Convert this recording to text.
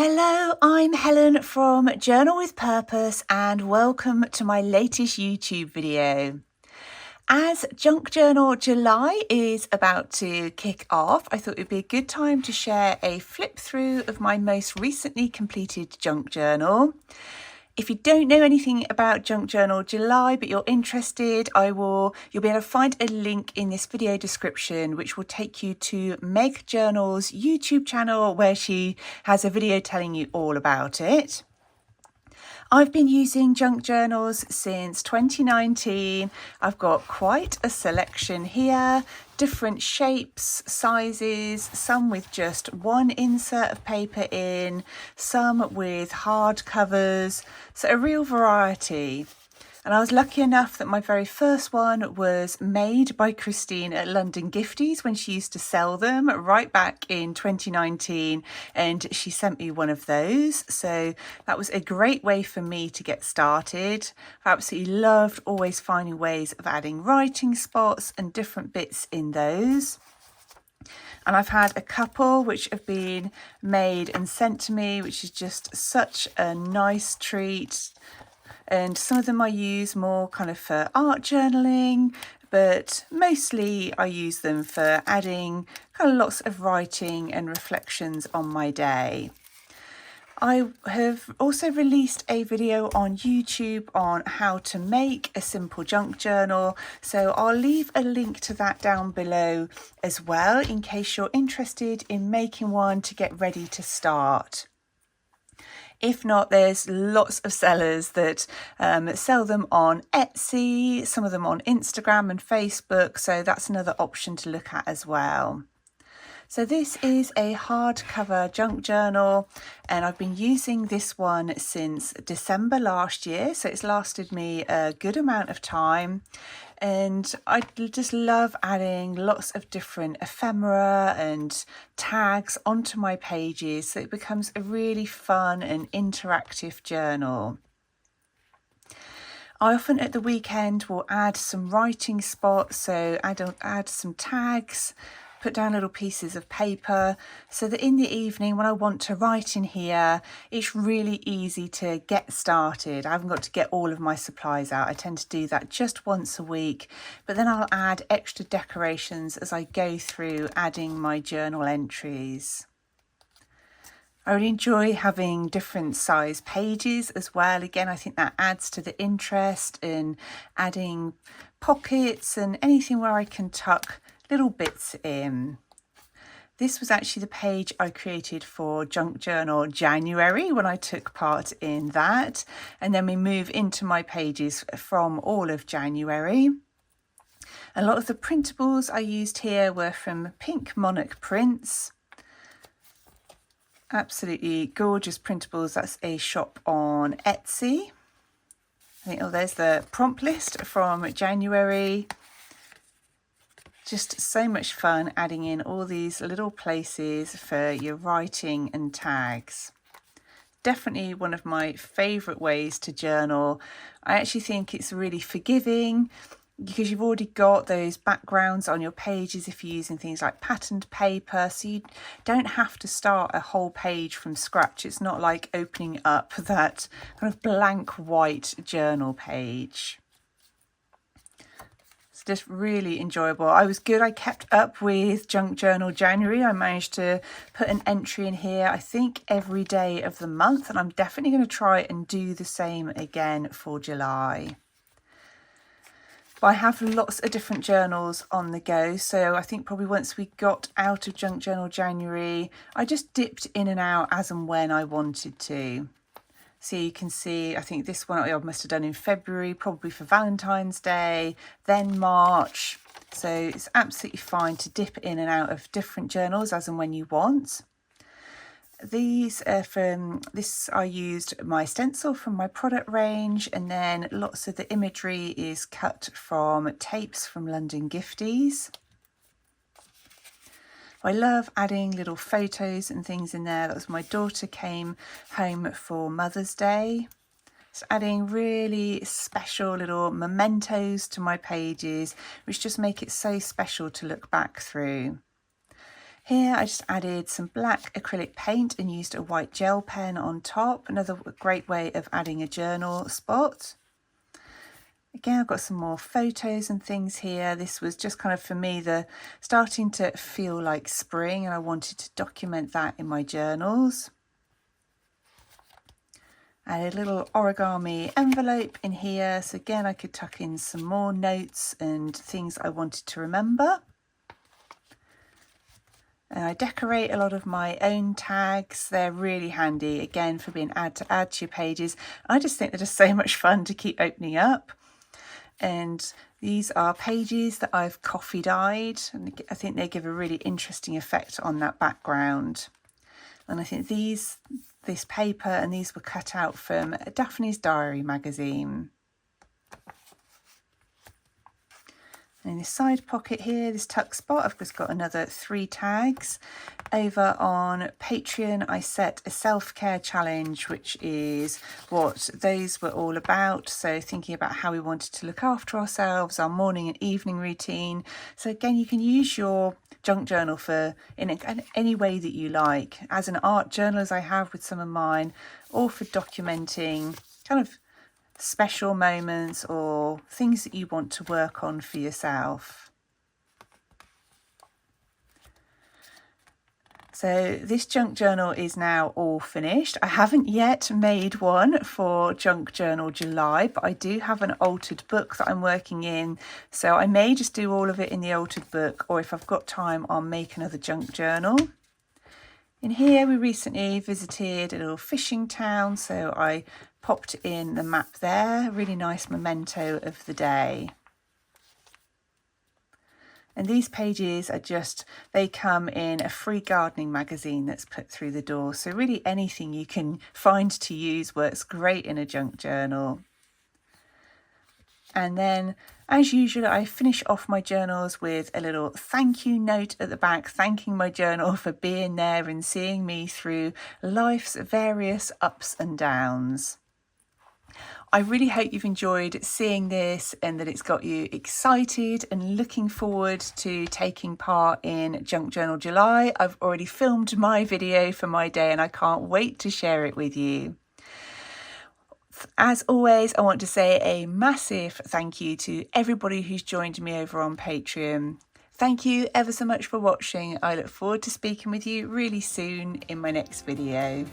Hello, I'm Helen from Journal with Purpose and welcome to my latest YouTube video. As Junk Journal July is about to kick off, I thought it would be a good time to share a flip through of my most recently completed junk journal. If you don't know anything about Junk Journal July, but you're interested, you'll be able to find a link in this video description, which will take you to Meg Journal's YouTube channel, where she has a video telling you all about it. I've been using junk journals since 2019. I've got quite a selection here, different shapes, sizes, some with just one insert of paper in, some with hard covers, so a real variety. And I was lucky enough that my very first one was made by Christine at London Gifties when she used to sell them right back in 2019, and she sent me one of those. So that was a great way for me to get started. I absolutely loved always finding ways of adding writing spots and different bits in those. And I've had a couple which have been made and sent to me, which is just such a nice treat. And some of them I use more kind of for art journaling, but mostly I use them for adding kind of lots of writing and reflections on my day. I have also released a video on YouTube on how to make a simple junk journal, so I'll leave a link to that down below as well in case you're interested in making one to get ready to start. If not, there's lots of sellers that sell them on Etsy, some of them on Instagram and Facebook, so that's another option to look at as well. So this is a hardcover junk journal, and I've been using this one since December last year, so it's lasted me a good amount of time. And I just love adding lots of different ephemera and tags onto my pages, so it becomes a really fun and interactive journal. I often at the weekend will add some writing spots, so add some tags, put down little pieces of paper, so that in the evening when I want to write in here, it's really easy to get started. I haven't got to get all of my supplies out. I tend to do that just once a week, but then I'll add extra decorations as I go through adding my journal entries. I really enjoy having different size pages as well. Again, I think that adds to the interest in adding pockets and anything where I can tuck little bits in. This was actually the page I created for Junk Journal January when I took part in that, and then we move into my pages from all of January. A lot of the printables I used here were from Pink Monarch Prints. Absolutely gorgeous printables. That's a shop on Etsy. I think, oh, there's the prompt list from January. Just so much fun adding in all these little places for your writing and tags. Definitely one of my favourite ways to journal. I actually think it's really forgiving because you've already got those backgrounds on your pages if you're using things like patterned paper, so you don't have to start a whole page from scratch. It's not like opening up that kind of blank white journal page. Just really enjoyable. I was good. I kept up with Junk Journal January. I managed to put an entry in here, I think, every day of the month, and I'm definitely going to try and do the same again for July. But I have lots of different journals on the go, so I think probably once we got out of Junk Journal January, I just dipped in and out as and when I wanted to. So you can see, I think this one I must have done in February, probably for Valentine's Day, then March. So it's absolutely fine to dip in and out of different journals as and when you want. These are from this, I used my stencil from my product range, and then lots of the imagery is cut from tapes from London Gifties. I love adding little photos and things in there. That was my daughter came home for Mother's Day. So adding really special little mementos to my pages, which just make it so special to look back through. Here I just added some black acrylic paint and used a white gel pen on top. Another great way of adding a journal spot. Again, I've got some more photos and things here. This was just kind of, for me, the starting to feel like spring, and I wanted to document that in my journals. Added a little origami envelope in here, so again I could tuck in some more notes and things I wanted to remember. And I decorate a lot of my own tags. They're really handy, again, for being add to your pages. I just think they're just so much fun to keep opening up. And these are pages that I've coffee dyed, and I think they give a really interesting effect on that background. And I think this paper and these were cut out from Daphne's Diary magazine. And in this side pocket here, this tuck spot, I've just got another 3 tags. Over on Patreon, I set a self-care challenge, which is what those were all about. So thinking about how we wanted to look after ourselves, our morning and evening routine. So again, you can use your junk journal in any way that you like, as an art journal, as I have with some of mine, or for documenting kind of special moments or things that you want to work on for yourself. So this junk journal is now all finished. I haven't yet made one for Junk Journal July, but I do have an altered book that I'm working in. So I may just do all of it in the altered book, or if I've got time, I'll make another junk journal. In here, we recently visited a little fishing town, so I popped in the map there. Really nice memento of the day. And these pages are they come in a free gardening magazine that's put through the door. So really anything you can find to use works great in a junk journal. And then, as usual, I finish off my journals with a little thank you note at the back, thanking my journal for being there and seeing me through life's various ups and downs. I really hope you've enjoyed seeing this and that it's got you excited and looking forward to taking part in Junk Journal July. I've already filmed my video for my day and I can't wait to share it with you. As always, I want to say a massive thank you to everybody who's joined me over on Patreon. Thank you ever so much for watching. I look forward to speaking with you really soon in my next video.